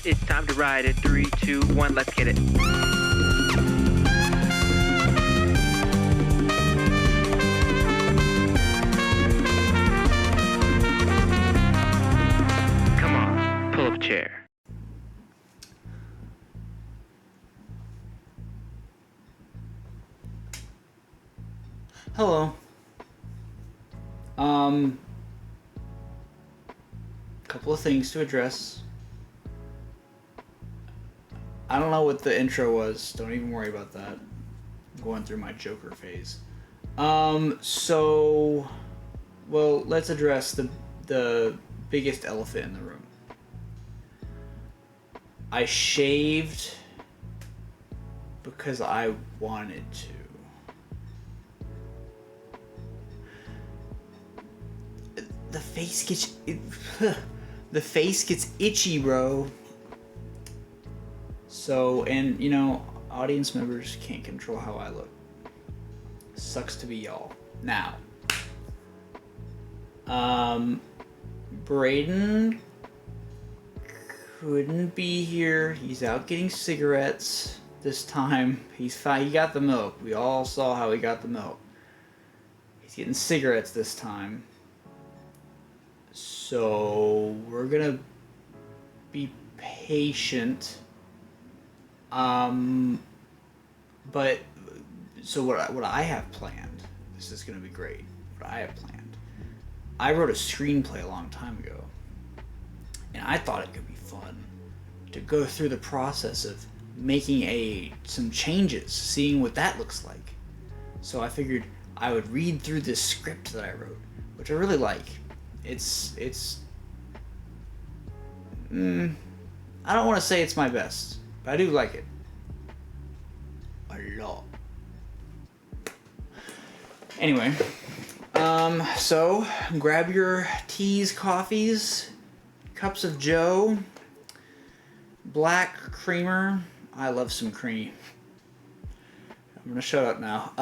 It's time to ride it. 3, 2, 1, let's get it. Come on, pull up a chair. Hello. Couple of things to address. I don't know what the intro was. Don't even worry about that. I'm going through my Joker phase. So, well, let's address the biggest elephant in the room. I shaved because I wanted to. The face gets itchy, bro. So, and you know, audience members can't control how I look. Sucks to be y'all. Now, Braydan couldn't be here. He's out getting cigarettes this time. He's fine. He got the milk. We all saw how he got the milk. He's getting cigarettes this time. So we're gonna be patient. But so what I have planned, this is gonna be great. What I have planned, I wrote a screenplay a long time ago, and I thought it could be fun to go through the process of making some changes, seeing what that looks like. So I figured I would read through this script that I wrote, which I really like. It's I don't want to say it's my best, but I do like it a lot. Anyway, so grab your teas, coffees, cups of joe, black creamer. I love some cream. I'm gonna shut up now.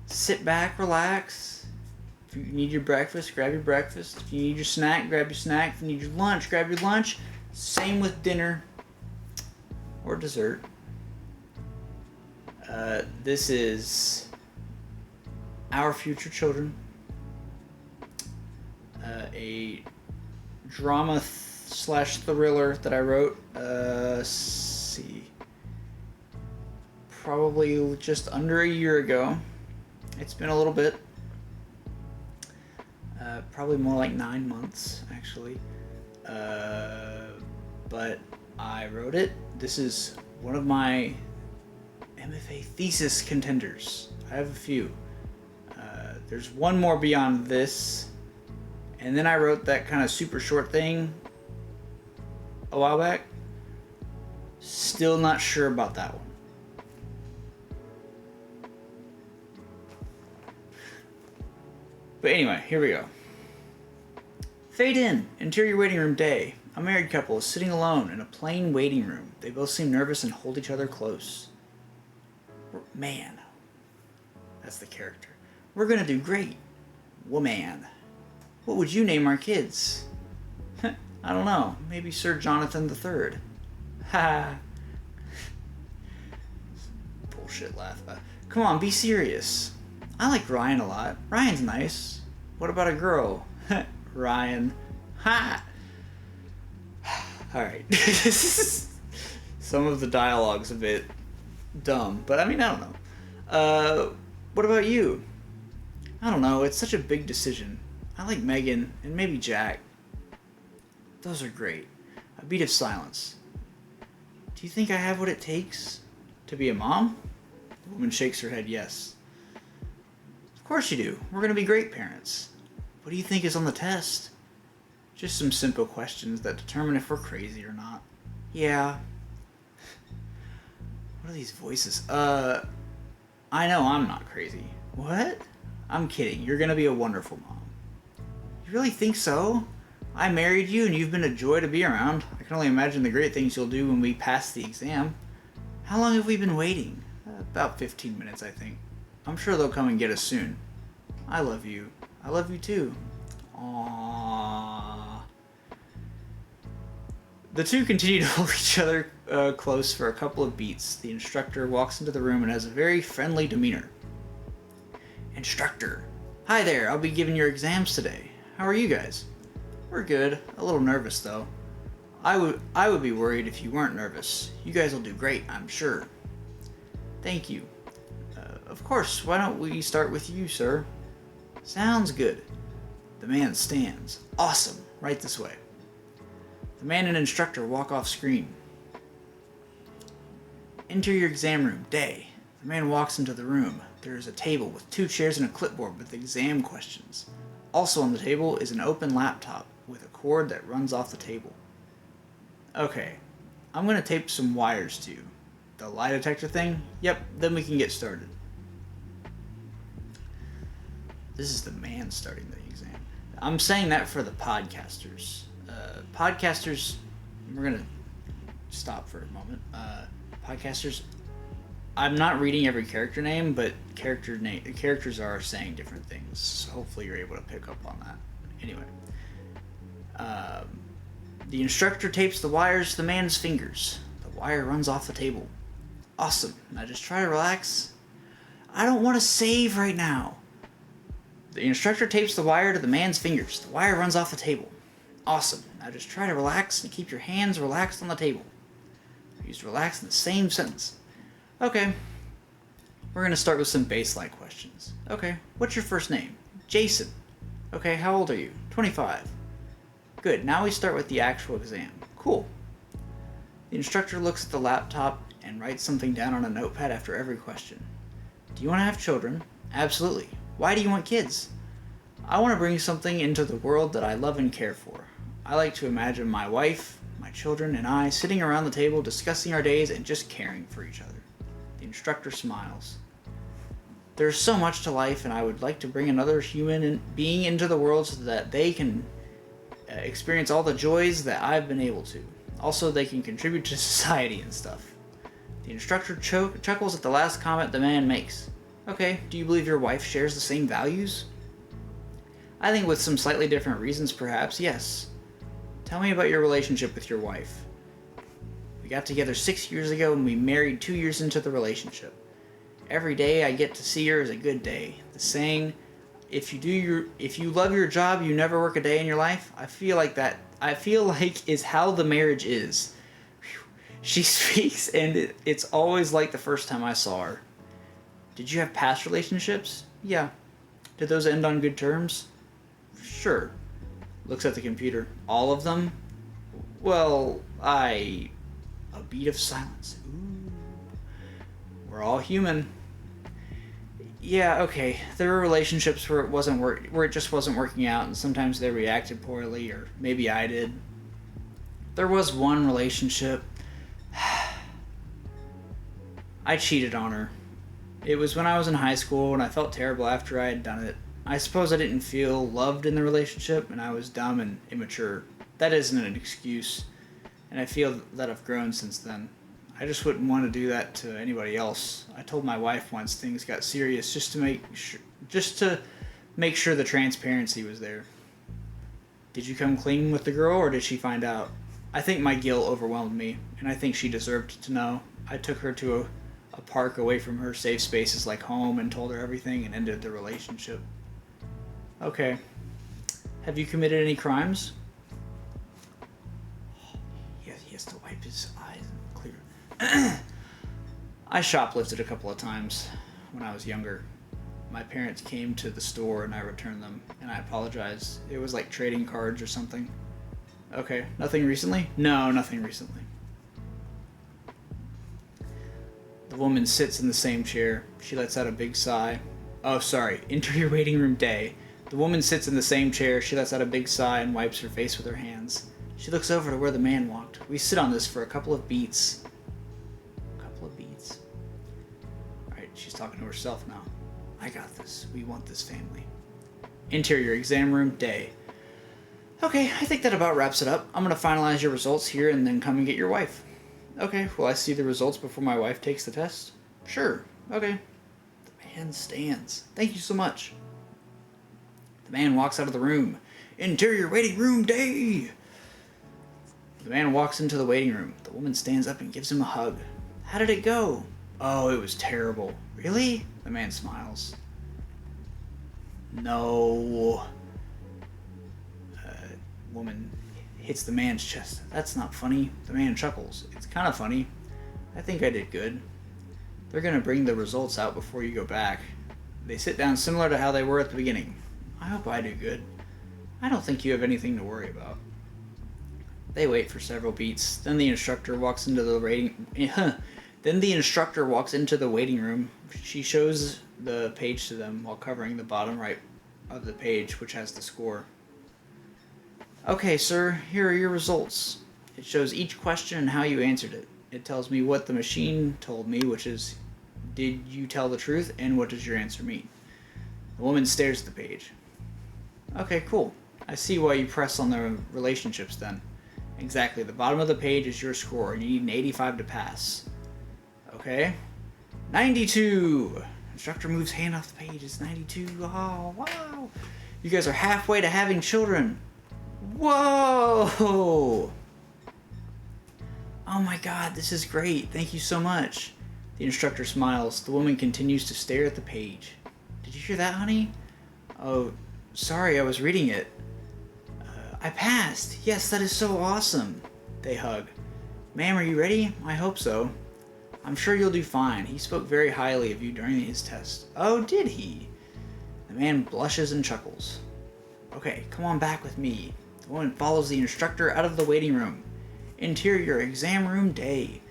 Sit back, relax. If you need your breakfast, grab your breakfast. If you need your snack, grab your snack. If you need your lunch, grab your lunch. Same with dinner or dessert. This is Our Future Children, a drama slash thriller that I wrote. See, probably just under a year ago. It's been a little bit. Probably more like 9 months, actually. But I wrote it. This is one of my MFA thesis contenders. I have a few. There's one more beyond this. And then I wrote that kind of super short thing a while back. Still not sure about that one. But anyway, here we go. Fade in. Interior waiting room day. A married couple is sitting alone in a plain waiting room. They both seem nervous and hold each other close. Man. That's the character. We're gonna do great. Woman. What would you name our kids? I don't know. Maybe Sir Jonathan III. Ha. Bullshit laugh. Come on, be serious. I like Ryan a lot. Ryan's nice. What about a girl? Ryan. Ha! Alright. Some of the dialogue's a bit dumb, but I mean, I don't know. What about you? I don't know. It's such a big decision. I like Megan and maybe Jack. Those are great. A beat of silence. Do you think I have what it takes to be a mom? The woman shakes her head yes. Of course you do. We're going to be great parents. What do you think is on the test? Just some simple questions that determine if we're crazy or not. Yeah. What are these voices? I know I'm not crazy. What? I'm kidding. You're going to be a wonderful mom. You really think so? I married you and you've been a joy to be around. I can only imagine the great things you'll do when we pass the exam. How long have we been waiting? About 15 minutes, I think. I'm sure they'll come and get us soon. I love you. I love you too. Aww. The two continue to hold each other close for a couple of beats. The instructor walks into the room and has a very friendly demeanor. Instructor. Hi there, I'll be giving your exams today. How are you guys? We're good. A little nervous, though. I would be worried if you weren't nervous. You guys will do great, I'm sure. Thank you. Of course, why don't we start with you, sir? Sounds good. The man stands. Awesome. Right this way. The man and instructor walk off screen. Enter your exam room. Day. The man walks into the room. There is a table with 2 chairs and a clipboard with exam questions. Also on the table is an open laptop with a cord that runs off the table. Okay, I'm going to tape some wires to you. The lie detector thing? Yep, then we can get started. This is the man starting the exam. I'm saying that for the podcasters. Podcasters, we're going to stop for a moment. Podcasters, I'm not reading every character name, but characters are saying different things. So hopefully you're able to pick up on that. Anyway. The instructor tapes the wires to the man's fingers. The wire runs off the table. Awesome. Now just try to relax. I don't want to save right now. The instructor tapes the wire to the man's fingers. The wire runs off the table. Awesome. Now just try to relax and keep your hands relaxed on the table. Use relax in the same sentence. Okay. We're going to start with some baseline questions. Okay. What's your first name? Jason. Okay. How old are you? 25. Good. Now we start with the actual exam. Cool. The instructor looks at the laptop and writes something down on a notepad after every question. Do you want to have children? Absolutely. Why do you want kids? I want to bring something into the world that I love and care for. I like to imagine my wife, my children, and I sitting around the table discussing our days and just caring for each other. The instructor smiles. There's so much to life, and I would like to bring another human being into the world so that they can experience all the joys that I've been able to. Also, they can contribute to society and stuff. The instructor chuckles at the last comment the man makes. Okay, do you believe your wife shares the same values? I think with some slightly different reasons, perhaps, yes. Tell me about your relationship with your wife. We got together 6 years ago and we married 2 years into the relationship. Every day I get to see her is a good day. The saying, if you love your job, you never work a day in your life. I feel like is how the marriage is. Whew. She speaks and it's always like the first time I saw her. Did you have past relationships? Yeah. Did those end on good terms? Sure. Looks at the computer. All of them? Well, A beat of silence. Ooh. We're all human. Yeah, okay. There were relationships where it just wasn't working out, and sometimes they reacted poorly, or maybe I did. There was one relationship. I cheated on her. It was when I was in high school, and I felt terrible after I had done it. I suppose I didn't feel loved in the relationship, and I was dumb and immature. That isn't an excuse, and I feel that I've grown since then. I just wouldn't want to do that to anybody else. I told my wife once things got serious just to make sure the transparency was there. Did you come clean with the girl, or did she find out? I think my guilt overwhelmed me, and I think she deserved to know. I took her to a park away from her safe spaces like home and told her everything and ended the relationship. Okay. Have you committed any crimes? He has to wipe his eyes and clear. I shoplifted a couple of times when I was younger. My parents came to the store and I returned them, and I apologize. It was like trading cards or something. Okay, nothing recently? No, nothing recently. The woman sits in the same chair. She lets out a big sigh. Oh, sorry. Enter your waiting room, Day. The woman sits in the same chair. She lets out a big sigh and wipes her face with her hands. She looks over to where the man walked. We sit on this for a couple of beats. Alright, she's talking to herself now. I got this. We want this family. Interior exam room, Day. Okay, I think that about wraps it up. I'm going to finalize your results here and then come and get your wife. Okay, will I see the results before my wife takes the test? Sure. Okay. The man stands. Thank you so much. The man walks out of the room. Interior waiting room, Day. The man walks into the waiting room. The woman stands up and gives him a hug. How did it go? Oh, it was terrible. Really? The man smiles. No. Woman hits the man's chest. That's not funny. The man chuckles. It's kind of funny. I think I did good. They're going to bring the results out before you go back. They sit down similar to how they were at the beginning. I hope I do good. I don't think you have anything to worry about. They wait for several beats. Then the instructor walks into the waiting room. She shows the page to them while covering the bottom right of the page, which has the score. Okay, sir, here are your results. It shows each question and how you answered it. It tells me what the machine told me, which is, did you tell the truth, and what does your answer mean? The woman stares at the page. Okay, cool. I see why you press on the relationships then. Exactly, the bottom of the page is your score, and you need an 85 to pass. Okay. 92! Instructor moves hand off the page, it's 92. Oh, wow! You guys are halfway to having children. Whoa! Oh my god, this is great. Thank you so much. The instructor smiles. The woman continues to stare at the page. Did you hear that, honey? Oh, sorry, I was reading it. I passed. Yes, that is so awesome. They hug. Ma'am, are you ready? I hope so. I'm sure you'll do fine. He spoke very highly of you during his test. Oh, did he? The man blushes and chuckles. Okay, come on back with me. The woman follows the instructor out of the waiting room. Interior exam room day.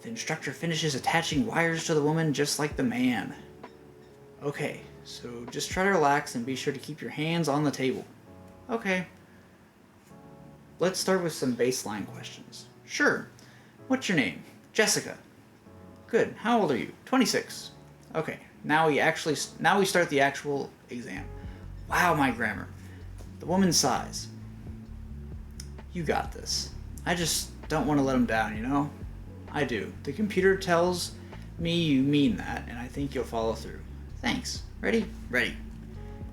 The instructor finishes attaching wires to the woman just like the man. Okay, so just try to relax and be sure to keep your hands on the table. Okay. Let's start with some baseline questions. Sure. What's your name? Jessica. Good. How old are you? 26. Okay. Now we start the actual exam. Wow, my grammar. The woman sighs. You got this. I just don't want to let him down, you know? I do. The computer tells me you mean that, and I think you'll follow through. Thanks. Ready? Ready.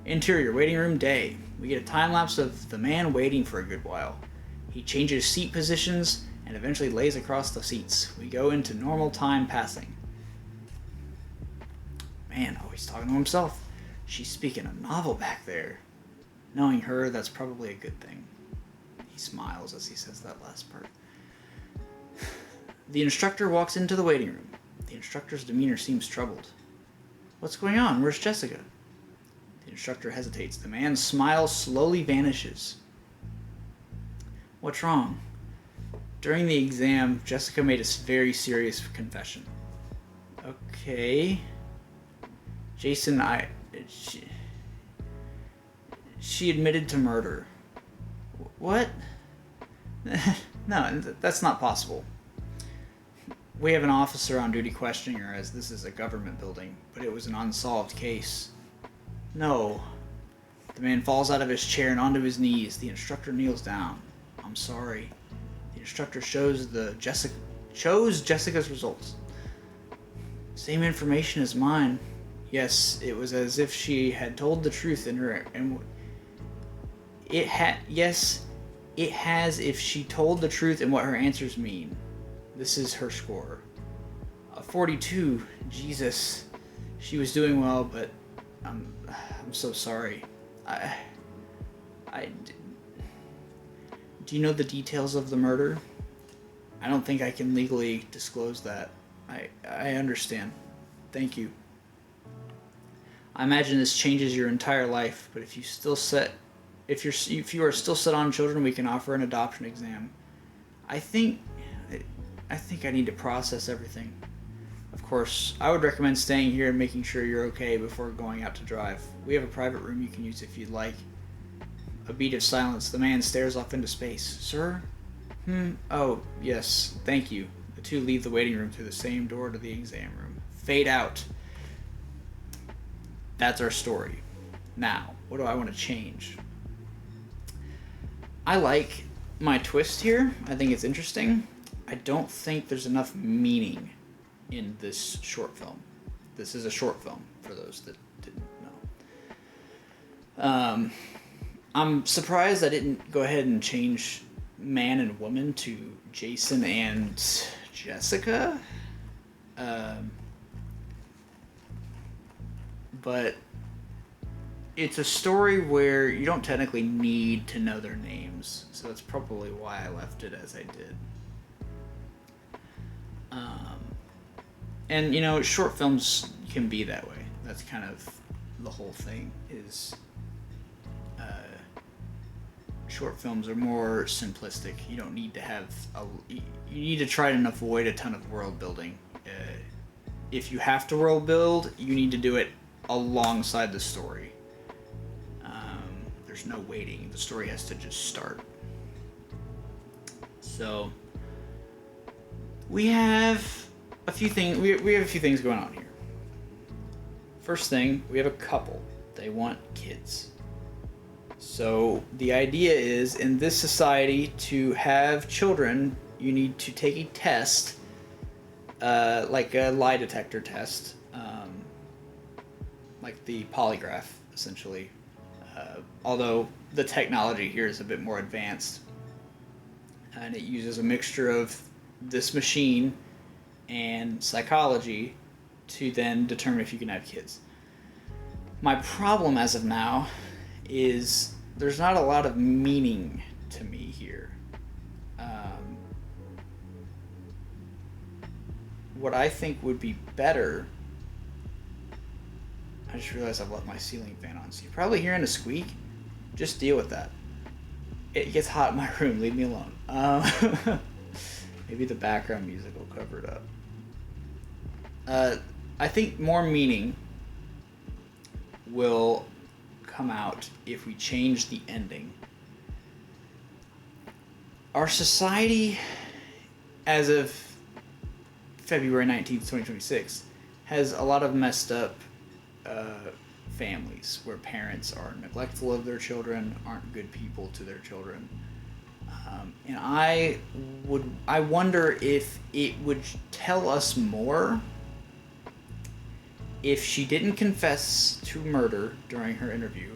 Interior waiting room day. We get a time lapse of the man waiting for a good while. He changes seat positions and eventually lays across the seats. We go into normal time passing. Man, oh, he's talking to himself. She's speaking a novel back there. Knowing her, that's probably a good thing. He smiles as he says that last part. The instructor walks into the waiting room. The instructor's demeanor seems troubled. What's going on? Where's Jessica? The instructor hesitates. The man's smile slowly vanishes. What's wrong? During the exam, Jessica made a very serious confession. Okay. Jason, she admitted to murder. What? No, that's not possible. We have an officer on duty questioning her as this is a government building, but it was an unsolved case. No. The man falls out of his chair and onto his knees. The instructor kneels down. I'm sorry. The instructor shows Jessica's results. Same information as mine. Yes, it was as if she had told the truth in her, and it has if she told the truth in what her answers mean. This is her score. 42. Jesus. She was doing well, but I'm so sorry. Do you know the details of the murder? I don't think I can legally disclose that. I understand. Thank you. I imagine this changes your entire life, but if you are still set on children, we can offer an adoption exam. I think I need to process everything. Of course, I would recommend staying here and making sure you're okay before going out to drive. We have a private room you can use if you'd like. A beat of silence. The man stares off into space. Sir? Oh, yes. Thank you. The two leave the waiting room through the same door to the exam room. Fade out. That's our story. Now, what do I want to change? I like my twist here. I think it's interesting. I don't think there's enough meaning in this short film. This is a short film, for those that didn't know. I'm surprised I didn't go ahead and change man and woman to Jason and Jessica. But it's a story where you don't technically need to know their names, so that's probably why I left it as I did. And you know, short films can be that way. That's kind of the whole thing. Is short films are more simplistic. You don't need to have you need to try and avoid a ton of world building. If you have to world build, you need to do it alongside the story. There's no waiting. The story has to just start. So we have a few things. We have a few things going on here. First thing, we have a couple. They want kids. So the idea is, in this society, to have children, you need to take a test, like a lie detector test, like the polygraph, essentially. Although the technology here is a bit more advanced, and it uses a mixture of this machine and psychology to then determine if you can have kids. My problem as of now is there's not a lot of meaning to me here. What I think would be better... I just realized I've left my ceiling fan on, so you're probably hearing a squeak. Just deal with that. It gets hot in my room, leave me alone. Maybe the background music will cover it up. I think more meaning will come out if we change the ending. Our society, as of February 19th, 2026, has a lot of messed up families where parents are neglectful of their children, aren't good people to their children. And I wonder if it would tell us more if she didn't confess to murder during her interview,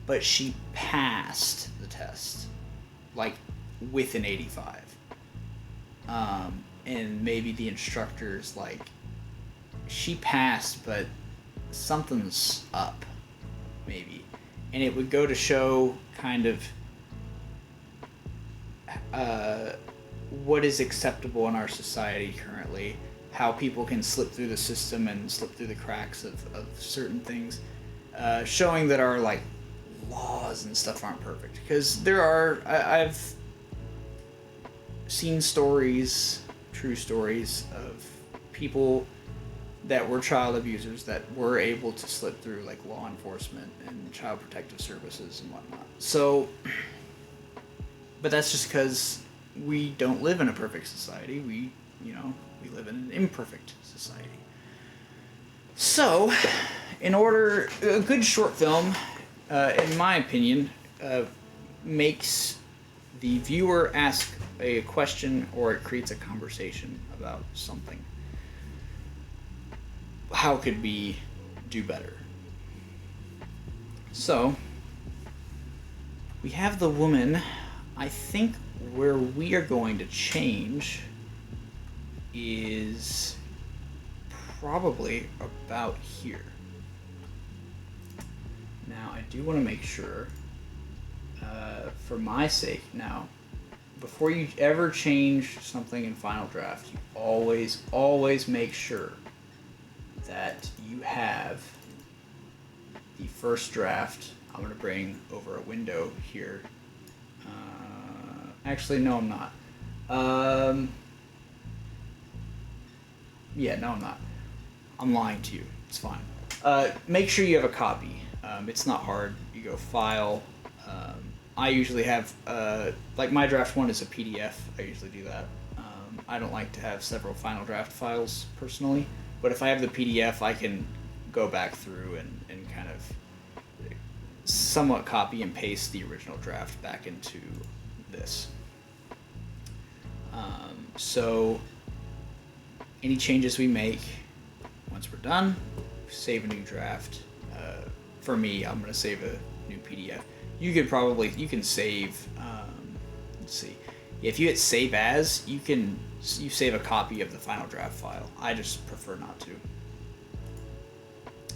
but she passed the test, like with an 85. And maybe the instructor's like, she passed, but something's up, maybe. And it would go to show kind of what is acceptable in our society currently, how people can slip through the system and slip through the cracks of certain things, showing that our like laws and stuff aren't perfect. Because there are, I've seen stories, true stories of people that were child abusers that were able to slip through like law enforcement and child protective services and whatnot. So, but that's just because we don't live in a perfect society. We live in an imperfect society. So, a good short film, in my opinion, makes the viewer ask a question or it creates a conversation about something. How could we do better? So, we have the woman. I think where we are going to change is probably about here. Now, I do want to make sure, for my sake now, before you ever change something in Final Draft, you always make sure that you have the first draft. I'm going to bring over a window here. Actually, no, I'm not. Yeah, no, I'm not. I'm lying to you. It's fine. Make sure you have a copy. It's not hard. You go File. I usually have, like my draft one is a PDF. I usually do that. I don't like to have several Final Draft files personally. But if I have the PDF, I can go back through and kind of somewhat copy and paste the original draft back into this. So any changes we make, once we're done, save a new draft. For me, I'm going to save a new PDF. You can save Let's see. If you hit save as, you save a copy of the final draft file. I just prefer not to.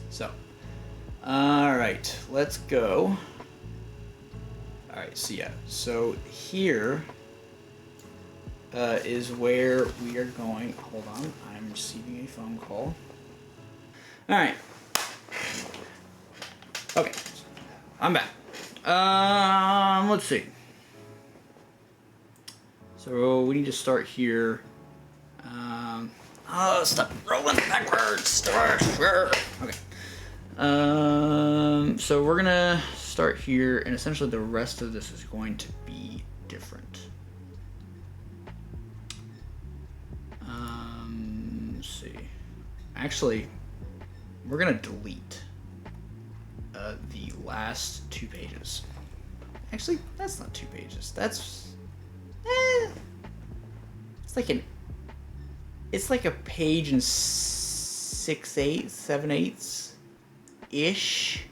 So, all right, let's go. All right, so yeah, so here is where we are going. Hold on, I'm receiving a phone call. All right. Okay, I'm back. Let's see. So we need to start here. Stop rolling backwards. Okay. So we're gonna start here, and essentially the rest of this is going to be different. Let's see. Actually, we're gonna delete the last 2 pages. Actually, that's not 2 pages. That's it's like a page and 6/8, 7/8 ish.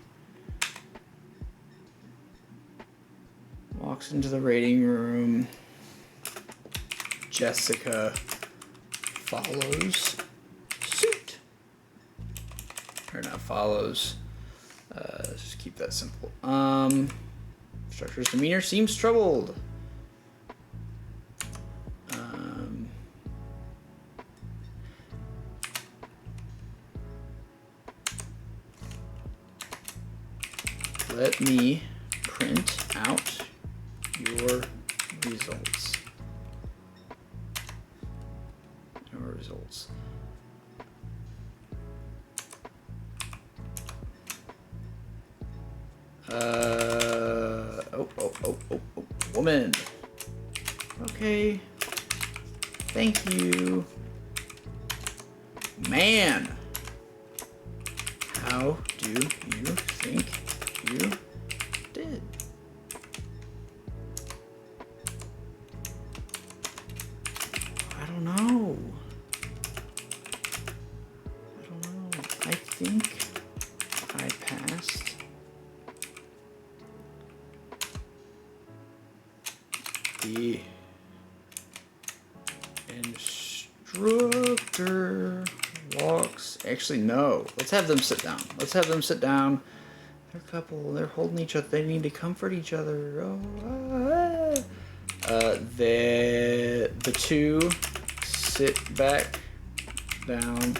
Walks into the rating room. Jessica follows suit. Or not follows. Let's just keep that simple. Instructor's demeanor seems troubled. Let me print out your results. Oh, woman. Okay. Thank you. Man. How do you think you did? I don't know. I think I passed. The instructor walks. Actually, no. Let's have them sit down. They're a couple. They're holding each other. They need to comfort each other. The 2 sit back down.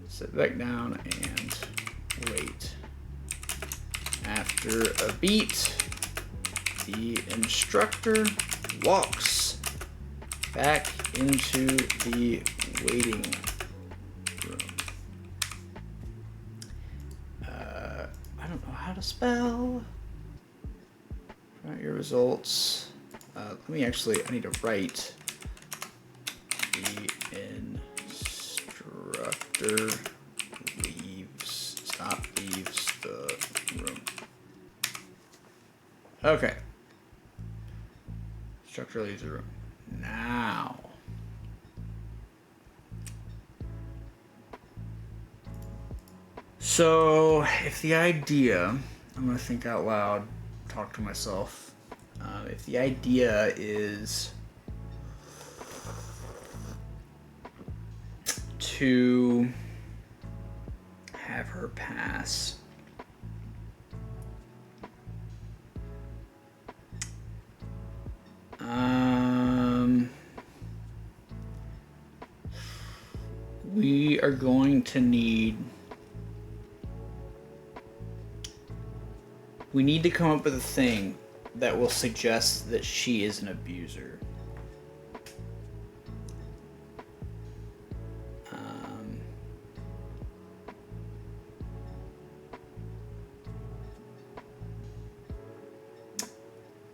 Sit back down and wait. After a beat, the instructor walks back into the waiting room. I don't know how to spell. Write your results. I need to write the instructor leaves the room. Okay. Instructor leaves the room. Now. So, if the idea, I'm going to think out loud, talk to myself. If the idea is to have her pass we are going to need to come up with a thing that will suggest that she is an abuser.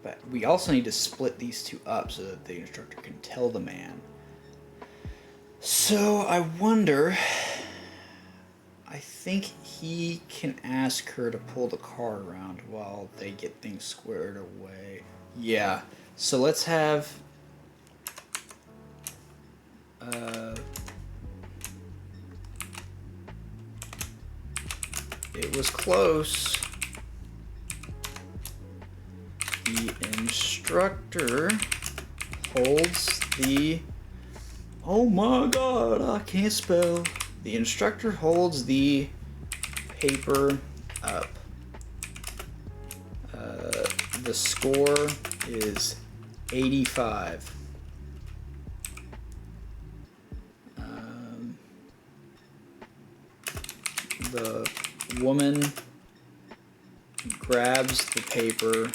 But we also need to split these 2 up so that the instructor can tell the man. So I wonder, I think he can ask her to pull the car around while they get things squared away. Yeah, so let's have it was close. The instructor holds the... Oh my god, I can't spell. The instructor holds the paper up. The score is 85. The woman grabs the paper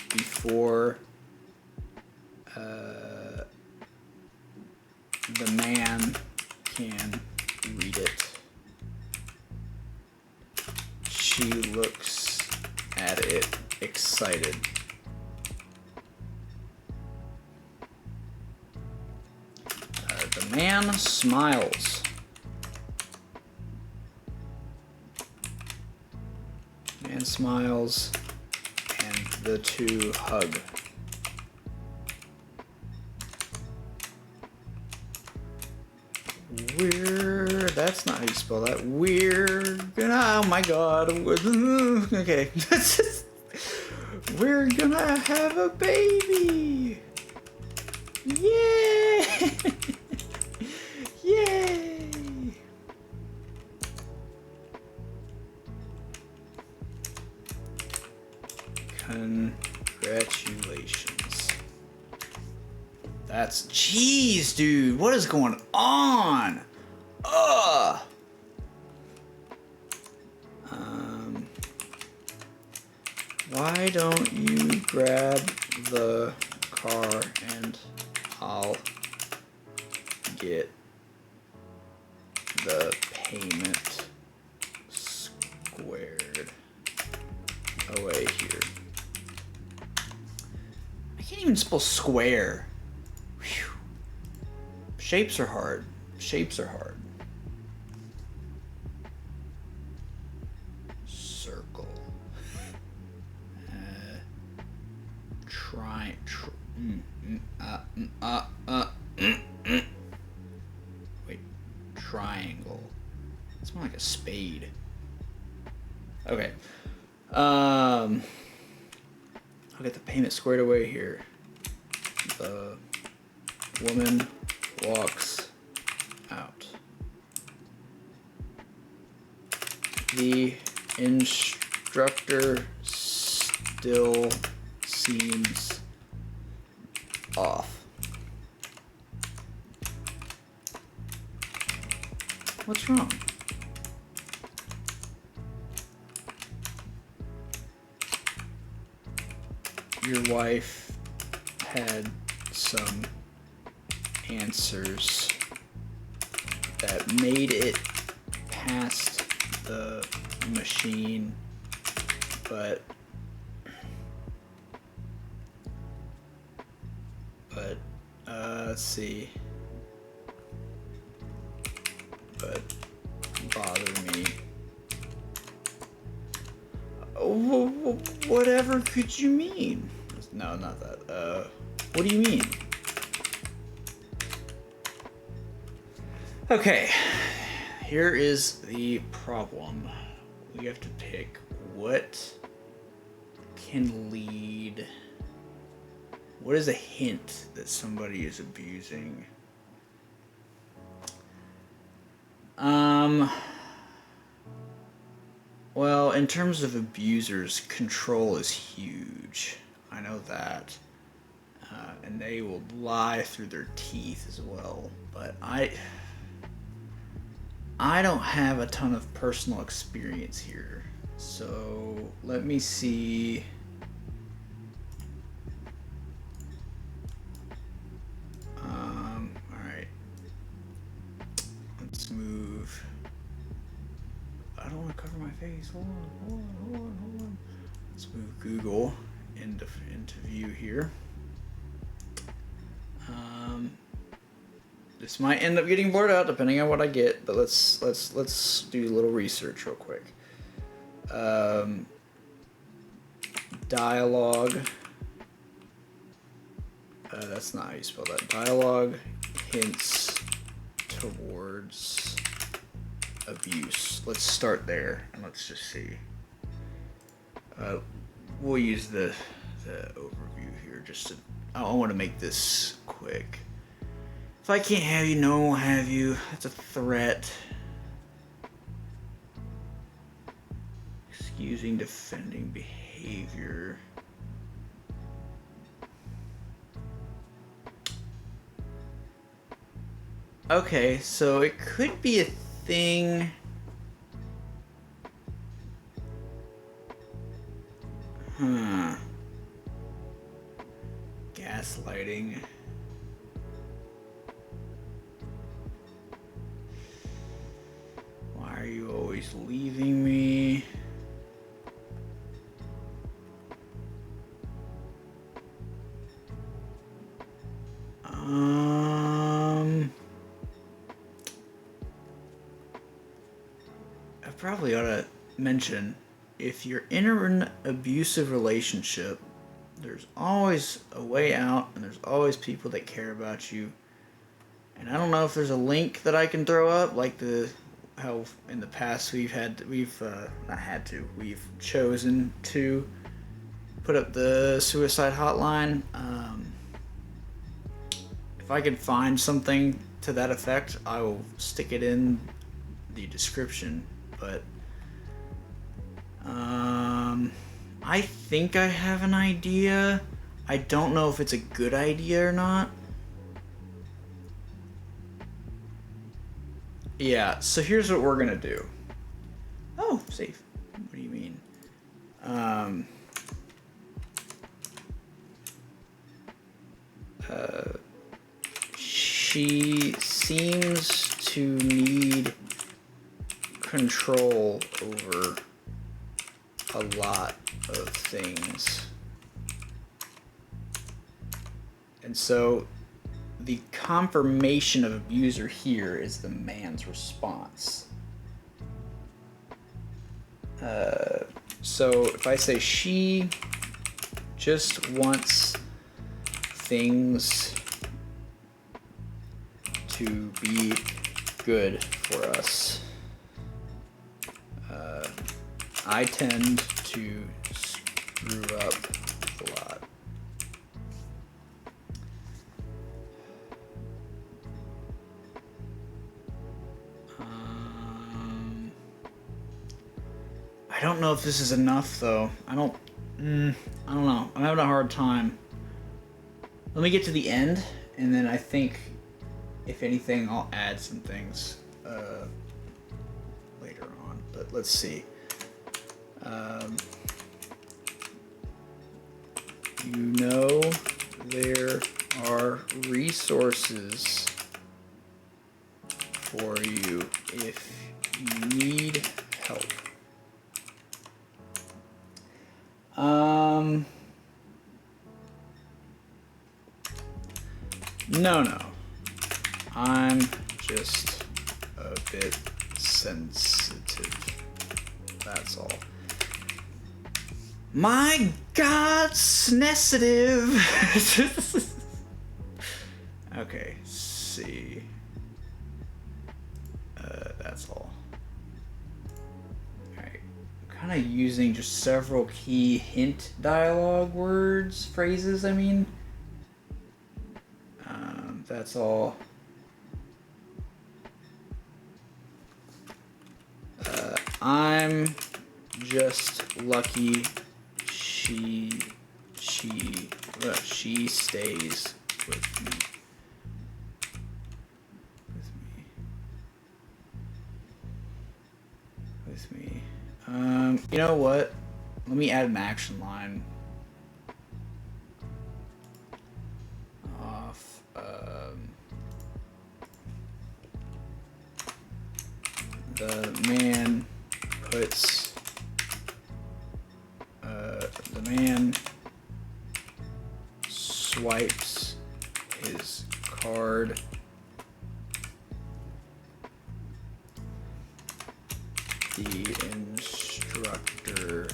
before the man can read it. She looks at it excited. The man smiles. Man smiles, and the two hug. That's not how you spell that. We're gonna, oh my god. Okay. We're gonna have a baby. Yay! Yay! Congratulations. That's... Jeez, dude. What is going on? Ugh! Why don't you grab the car and I'll get the payment squared away here. I can't even spell square. Whew. Shapes are hard. Shapes are hard. Circle. Wait, triangle. It's more like a spade. Okay. I'll get the payment squared away here. The woman walks out. The instructor still seems off. What's wrong? Your wife had some answers that made it past the machine, but let's see. But bother me. Whatever could you mean? No, not that. What do you mean? Okay, here is the problem. We have to pick what can lead. What is a hint that somebody is abusing? Well, in terms of abusers, control is huge. I know that. And they will lie through their teeth as well. But I don't have a ton of personal experience here. So let me see. Alright. Let's move. I don't want to cover my face. Hold on. Let's move Google into view here. This might end up getting blurred out depending on what I get, but let's do a little research real quick. Dialogue. That's not how you spell that. Dialogue hints towards abuse. Let's start there and let's just see. We'll use the the overview here just to... I want to make this quick. If I can't have you, no one will have you. That's a threat. Excusing defending behavior. Okay, so it could be a thing. Gaslighting. Why are you always leaving me? I probably ought to mention, if you're in an abusive relationship, there's always a way out, and there's always people that care about you. And I don't know if there's a link that I can throw up, like how in the past we've chosen to put up the suicide hotline. If I can find something to that effect, I will stick it in the description. But I think I have an idea. I don't know if it's a good idea or not. Yeah, so here's what we're gonna do. Oh, safe. What do you mean? She seems to need control over a lot of things. And so the confirmation of abuser here is the man's response. So if I say she just wants things to be good for us, I tend to screw up a lot. I don't know if this is enough though. I don't know. I'm having a hard time. Let me get to the end, and then I think, if anything, I'll add some things later on. But let's see. You know, there are resources for you if you need help. No. I'm just a bit sensitive. That's all. My God, sensitive. Okay, see. That's all. Alright. I'm kind of using just several key hint dialogue words, phrases, I mean. That's all. I'm just lucky she stays with me. You know what? Let me add an action line. The man puts the man swipes his card. The instructor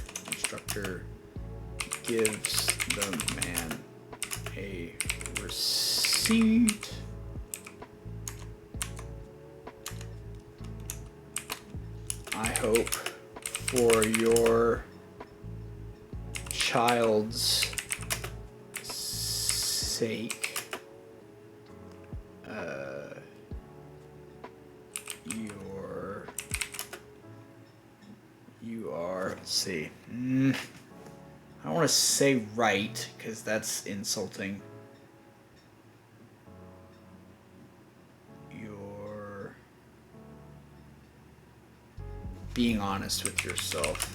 gives the man a receipt. I hope for your child's take you are, let's see, I don't want to say right because that's insulting. You're being honest with yourself.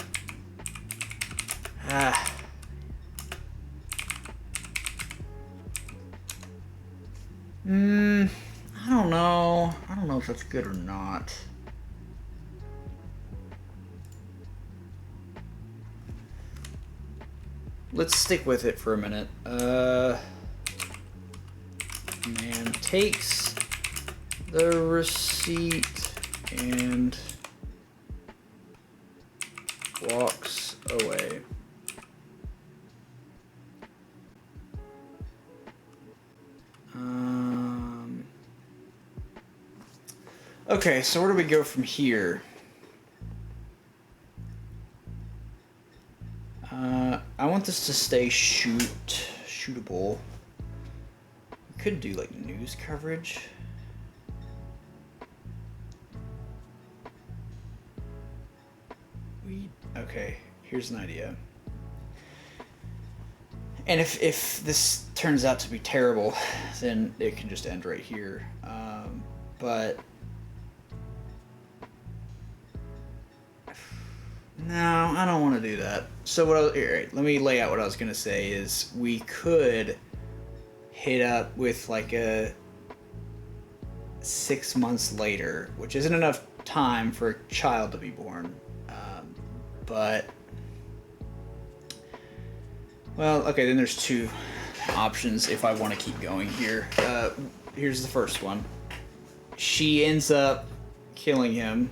I don't know. I don't know if that's good or not. Let's stick with it for a minute. Man takes the receipt and walks away. Okay, so where do we go from here? I want this to stay shootable. We could do like news coverage. Okay, here's an idea. And if this turns out to be terrible, then it can just end right here. But no, I don't want to do that. So let me lay out what I was gonna say. Is we could hit up with like a 6 months later, which isn't enough time for a child to be born. But well, okay, then there's two options if I want to keep going here. Here's the first one. She ends up killing him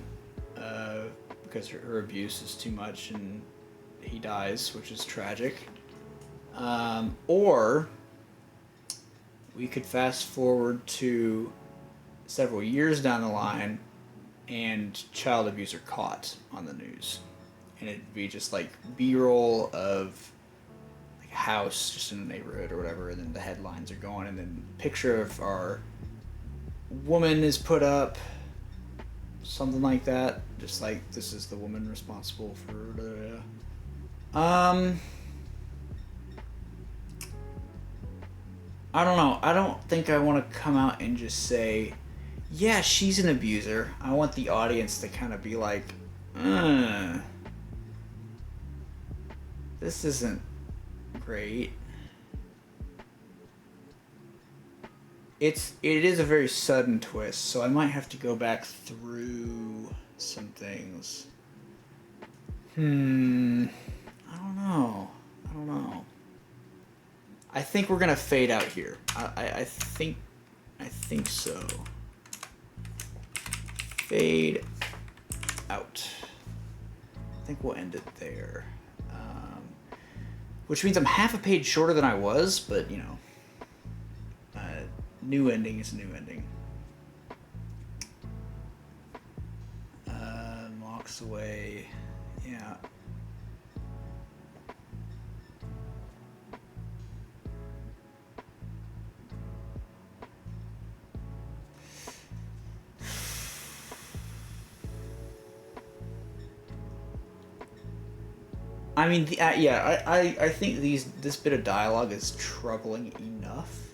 because her abuse is too much and he dies, which is tragic. Or we could fast forward to several years down the line and child abuser caught on the news. And it'd be just like B-roll of like a house just in the neighborhood or whatever, and then the headlines are going, and then a picture of our woman is put up, something like that. Just like, this is the woman responsible for I don't know. I don't think I want to come out and just say, yeah, she's an abuser. I want the audience to kind of be like, this isn't great. It is a very sudden twist, so I might have to go back through some things. I don't know. I think we're gonna fade out here. I think so. Fade out. I think we'll end it there. Which means I'm half a page shorter than I was, but you know. New ending is a new ending. Walks away. Yeah. I mean, I think this bit of dialogue is troubling enough.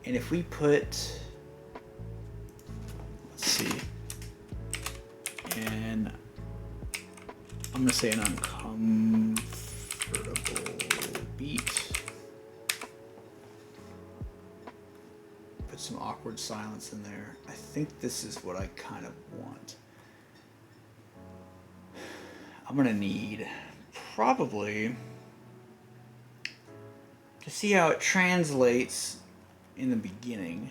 And if we put, let's see, and I'm gonna say an uncomfortable beat. Put some awkward silence in there. I think this is what I kind of want. I'm gonna need probably to see how it translates in the beginning.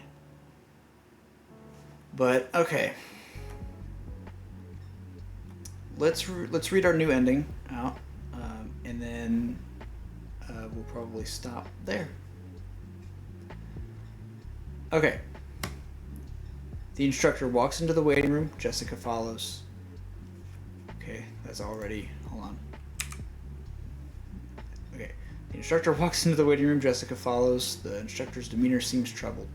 But okay, let's read our new ending out, and then we'll probably stop there. Okay. The instructor walks into the waiting room. Jessica follows. Okay, that's already, hold on. Okay. The instructor walks into the waiting room. Jessica follows. The instructor's demeanor seems troubled.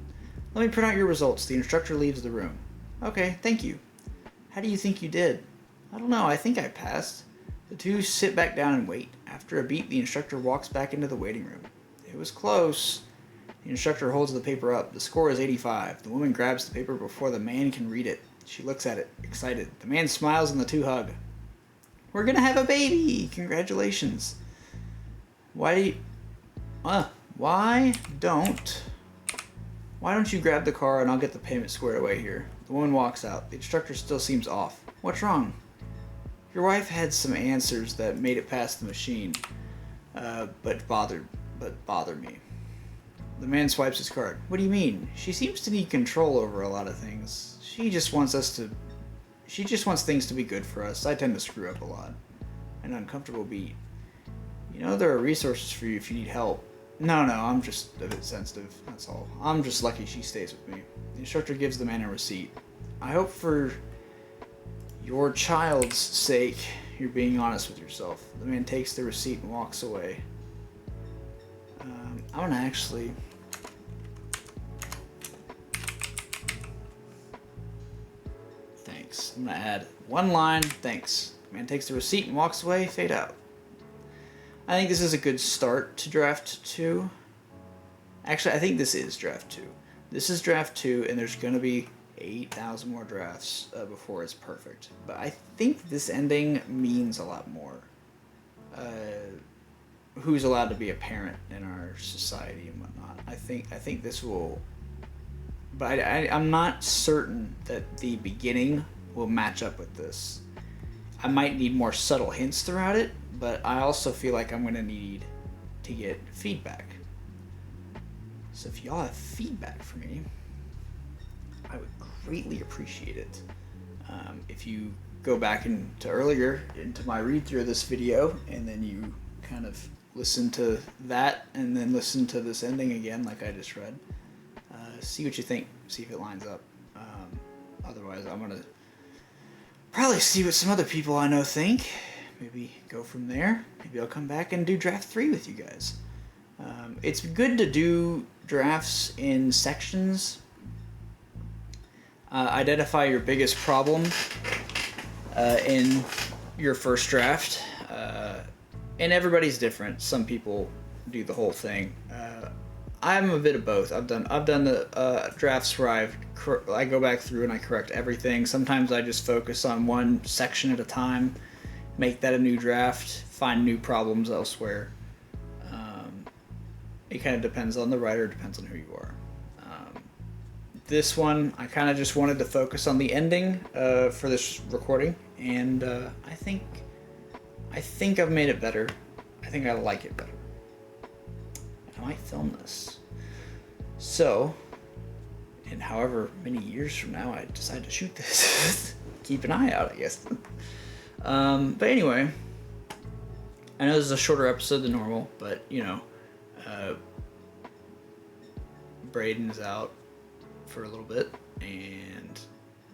Let me print out your results. The instructor leaves the room. Okay, thank you. How do you think you did? I don't know. I think I passed. The two sit back down and wait. After a beat, the instructor walks back into the waiting room. It was close. The instructor holds the paper up. The score is 85. The woman grabs the paper before the man can read it. She looks at it, excited. The man smiles and the two hug. We're gonna have a baby! Congratulations. Why don't you grab the car and I'll get the payment squared away here? The woman walks out. The instructor still seems off. What's wrong? Your wife had some answers that made it past the machine, but bothered me. The man swipes his card. What do you mean? She seems to need control over a lot of things. She just wants things to be good for us. I tend to screw up a lot. An uncomfortable beat. You know there are resources for you if you need help. No, I'm just a bit sensitive, that's all. I'm just lucky she stays with me. The instructor gives the man a receipt. I hope for your child's sake you're being honest with yourself. The man takes the receipt and walks away. I want to actually... Thanks. I'm going to add one line, thanks. The man takes the receipt and walks away, fade out. I think this is a good start to Draft 2. Actually, I think this is Draft 2. This is Draft 2, and there's going to be 8,000 more drafts before it's perfect. But I think this ending means a lot more. Who's allowed to be a parent in our society and whatnot. I think this will... But I'm not certain that the beginning will match up with this. I might need more subtle hints throughout it, but I also feel like I'm going to need to get feedback. So if y'all have feedback for me, I would greatly appreciate it. If you go back into my read through of this video, and then you kind of listen to that, and then listen to this ending again like I just read, see what you think, see if it lines up. Otherwise, I'm going to probably see what some other people I know think. Maybe go from there. Maybe I'll come back and do Draft 3 with you guys. It's good to do drafts in sections. Identify your biggest problem in your first draft. And everybody's different. Some people do the whole thing. I'm a bit of both. I've done the drafts where I go back through and I correct everything. Sometimes I just focus on one section at a time, make that a new draft, find new problems elsewhere. It kind of depends on the writer, depends on who you are. This one, I kind of just wanted to focus on the ending for this recording, and I think I've made it better. I think I like it better. I might film this. So, and however many years from now I decide to shoot this, keep an eye out, I guess. But anyway, I know this is a shorter episode than normal, but you know, Braydan is out for a little bit, and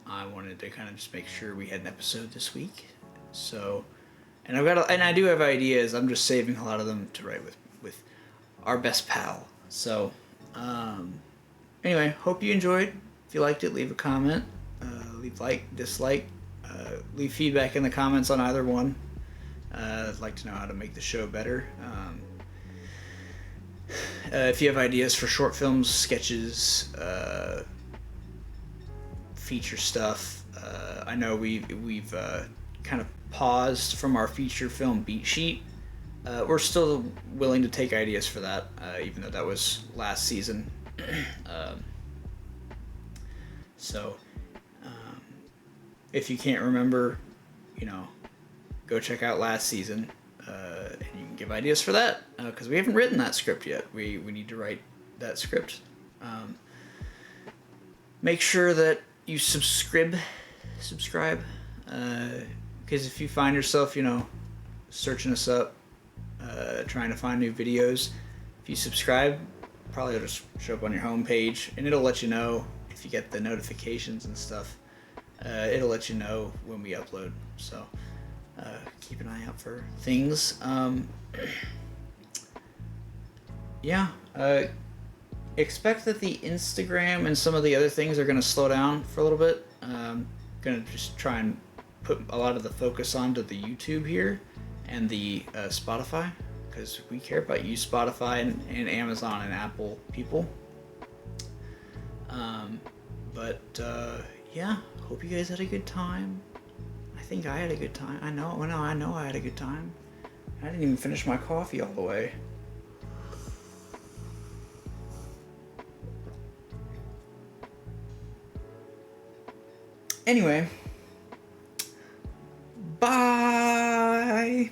I wanted to kind of just make sure we had an episode this week. So, and I do have ideas. I'm just saving a lot of them to write with our best pal. So, anyway, hope you enjoyed. If you liked it, leave a comment, leave like, dislike, leave feedback in the comments on either one. I'd like to know how to make the show better. If you have ideas for short films, sketches, feature stuff, I know we've kind of paused from our feature film beat sheet. We're still willing to take ideas for that, even though that was last season. So, if you can't remember, you know, go check out last season, and you can give ideas for that, because we haven't written that script yet. We need to write that script. Make sure that you subscribe, because if you find yourself, you know, searching us up, trying to find new videos, if you subscribe, probably it'll just show up on your homepage, and it'll let you know if you get the notifications and stuff. It'll let you know when we upload. So keep an eye out for things. yeah, expect that the Instagram and some of the other things are going to slow down for a little bit. Going to just try and put a lot of the focus onto the YouTube here and the Spotify, because we care about you, Spotify and Amazon and Apple people. But yeah, hope you guys had a good time. I think I had a good time. I know I had a good time. I didn't even finish my coffee all the way. Anyway, bye!